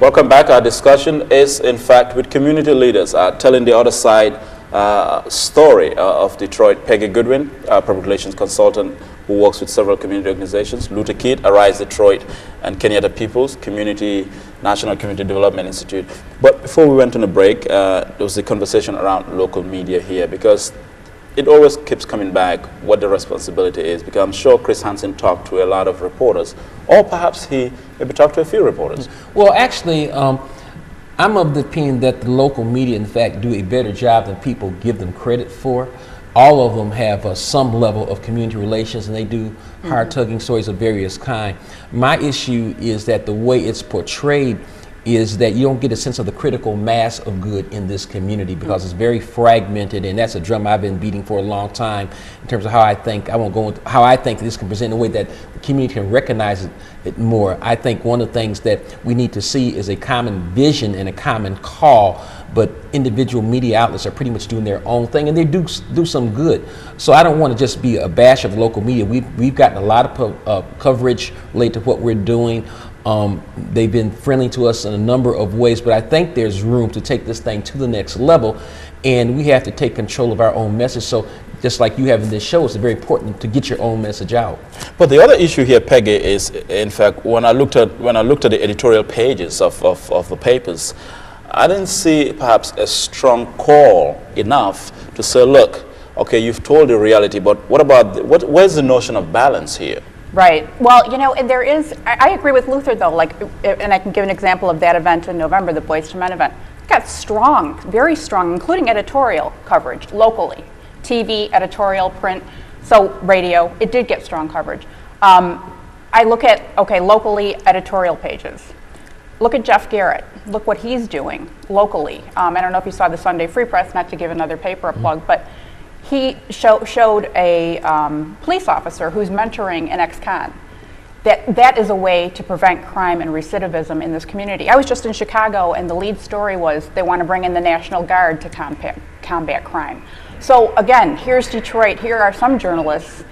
Welcome back. Our discussion is, in fact, with community leaders telling the other side story of Detroit. Peggy Goodwin, public relations consultant who works with several community organizations, Luther Kidd, Arise Detroit, and Kenyatta Peoples National Community Development Institute. But before we went on a break, there was a conversation around local media here, because it always keeps coming back what the responsibility is, because I'm sure Chris Hansen talked to a lot of reporters, or perhaps he maybe talked to a few reporters. Well, actually, I'm of the opinion that the local media, in fact, do a better job than people give them credit for. All of them have some level of community relations, and they do hard-tugging stories of various kind. My issue is that the way it's portrayed is that you don't get a sense of the critical mass of good in this community, because it's very fragmented, and that's a drum I've been beating for a long time in terms of how I think, I won't go into how I think this can present in a way that the community can recognize it more. I think one of the things that we need to see is a common vision and a common call, but individual media outlets are pretty much doing their own thing, and they do some good. So I don't want to just be a bash of local media. We've gotten a lot of coverage related to what we're doing. They've been friendly to us in a number of ways, but I think there's room to take this thing to the next level, and we have to take control of our own message. So just like you have in this show, it's very important to get your own message out. But the other issue here, Peggy, is, in fact, when I looked at the editorial pages of the papers, I didn't see perhaps a strong call enough to say, look, okay, you've told the reality, but what about, where's the notion of balance here? Right. Well, you know, and there is, I agree with Luther, though, like, and I can give an example of that event in November, the Boys to Men event. It got strong, very strong, including editorial coverage locally. TV, editorial, print, so radio, it did get strong coverage. I look at, okay, locally, editorial pages. Look at Jeff Garrett. Look what he's doing locally. I don't know if you saw the Sunday Free Press, not to give another paper a plug, but he showed a police officer who's mentoring an ex-con. That is a way to prevent crime and recidivism in this community. I was just in Chicago, and the lead story was they want to bring in the National Guard to combat crime. So again, here's Detroit. Here are some journalists,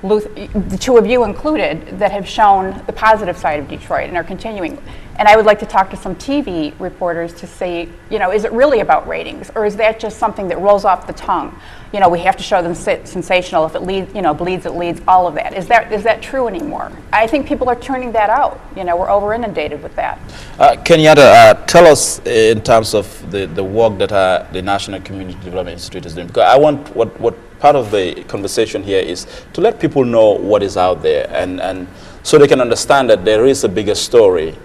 the two of you included, that have shown the positive side of Detroit and are continuing. And I would like to talk to some TV reporters to say, you know, is it really about ratings, or is that just something that rolls off the tongue? You know, we have to show them sensational. If it leads, you know, bleeds, it leads. All of that. Is that true anymore? I think people are turning that out. You know, we're over inundated with that. Kenyatta, tell us in terms of the work that the National Community Development Institute is doing. Because I want what part of the conversation here is to let people know what is out there, and so they can understand that there is a bigger story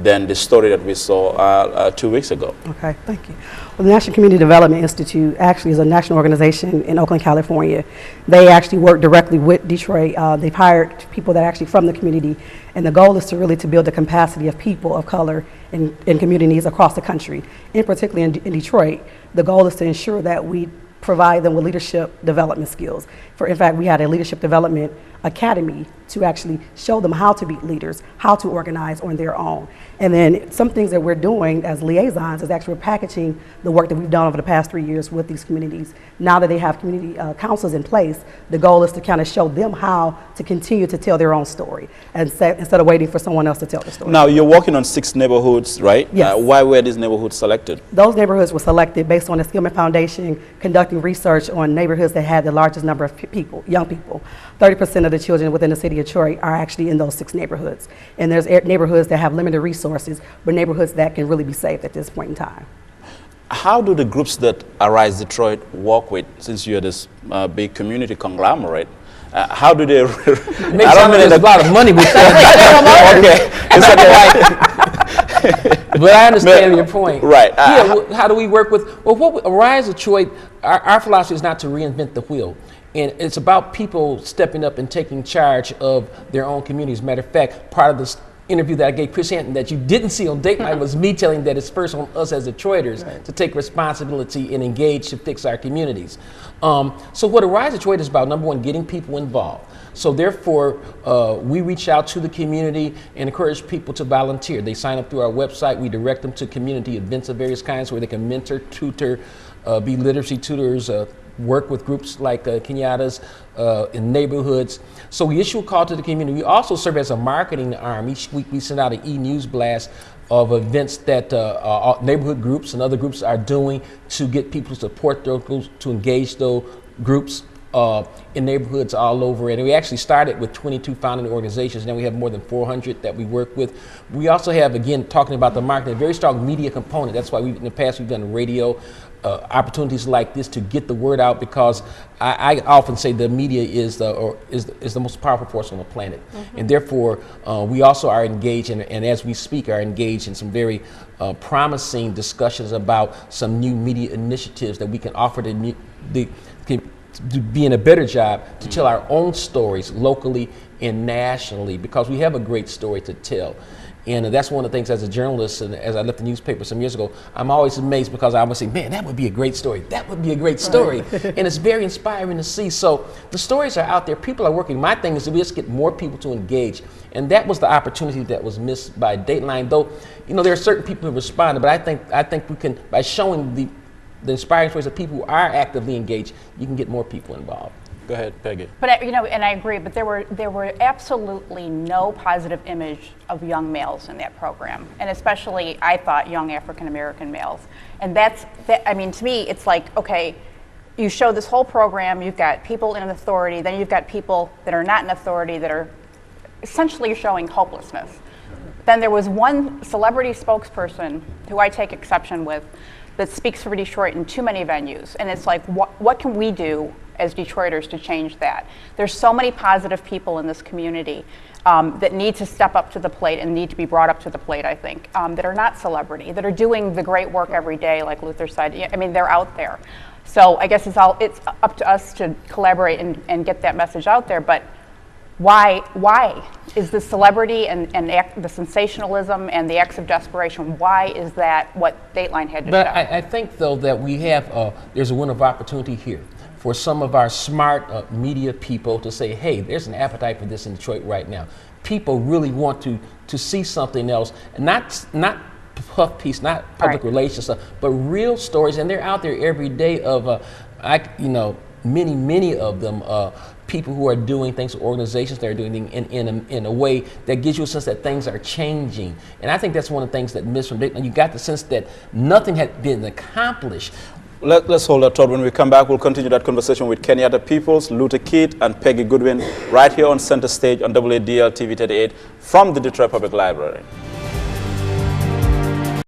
than the story that we saw 2 weeks ago. Okay, thank you. Well, the National Community Development Institute actually is a national organization in Oakland, California. They actually work directly with Detroit. They've hired people that are actually from the community, and the goal is to really to build the capacity of people of color in communities across the country. And particularly in Detroit, the goal is to ensure that we provide them with leadership development skills. In fact, we had a leadership development academy to actually show them how to be leaders, how to organize on their own. And then some things that we're doing as liaisons is actually we're packaging the work that we've done over the past 3 years with these communities. Now that they have community councils in place, the goal is to kind of show them how to continue to tell their own story instead of waiting for someone else to tell the story. Now, you're working on 6 neighborhoods, right? Yes. Why were these neighborhoods selected? Those neighborhoods were selected based on the Skillman Foundation conducting research on neighborhoods that had the largest number of people, young people. 30% of the children within the city of Detroit are actually in those 6 neighborhoods. And there's neighborhoods that have limited resources, but neighborhoods that can really be saved at this point in time. How do the groups that Arise Detroit work with, since you're this big community conglomerate, how do they? It makes sound like there's a lot of money with that. Okay. But I understand your point. Right. How do we work with, well, Arise Detroit, our philosophy is not to reinvent the wheel. And it's about people stepping up and taking charge of their own communities. Matter of fact, part of this interview that I gave Chris Hansen that you didn't see on Dateline was me telling that it's first on us as Detroiters to take responsibility and engage to fix our communities. So what Arise Detroit is about, number one, getting people involved. So therefore, we reach out to the community and encourage people to volunteer. They sign up through our website. We direct them to community events of various kinds where they can mentor, tutor, be literacy tutors, work with groups like Kenyatta's in neighborhoods. So we issue a call to the community. We also serve as a marketing arm. Each week we send out an e-news blast of events that neighborhood groups and other groups are doing to get people to support those groups, to engage those groups in neighborhoods all over. And we actually started with 22 founding organizations. Now we have more than 400 that we work with. We also have, again, talking about the marketing, a very strong media component. That's why in the past we've done radio opportunities like this to get the word out, because I often say the media is the most powerful force on the planet. And therefore, we also are engaged, and as we speak, are engaged in some very promising discussions about some new media initiatives that we can offer to be in a better job to tell our own stories locally and nationally, because we have a great story to tell. And that's one of the things as a journalist, and as I left the newspaper some years ago, I'm always amazed, because I would say, man, that would be a great story. That would be a great story. And it's very inspiring to see. So the stories are out there. People are working. My thing is to just get more people to engage. And that was the opportunity that was missed by Dateline. Though, there are certain people who responded, but I think we can, by showing the inspiring stories of people who are actively engaged, you can get more people involved. Go ahead, Peggy. But and I agree. But there were absolutely no positive image of young males in that program, and especially I thought young African American males. And to me, it's like, okay, you show this whole program. You've got people in authority, then you've got people that are not in authority that are essentially showing hopelessness. Then there was one celebrity spokesperson who I take exception with, that speaks for Detroit in too many venues. And it's like, what can we do as Detroiters to change that? There's so many positive people in this community that need to step up to the plate and need to be brought up to the plate, I think, that are not celebrity, that are doing the great work every day, like Luther said. I mean, they're out there. So I guess it's up to us to collaborate and get that message out there. But why is the celebrity and the sensationalism and the acts of desperation, why is that what Dateline had to show? But I think, though, that we have, there's a window of opportunity here for some of our smart media people to say, hey, there's an appetite for this in Detroit right now. People really want to see something else, and not puff piece, not public relations stuff, but real stories, and they're out there every day of, many of them, people who are doing things, organizations that are doing things in a way that gives you a sense that things are changing. And I think that's one of the things that missed from Dayton. You got the sense that nothing had been accomplished. Let's hold that thought. When we come back, we'll continue that conversation with Kenyatta Peoples, Luther Kidd, and Peggy Goodwin right here on Center Stage on WADL TV 38 from the Detroit Public Library.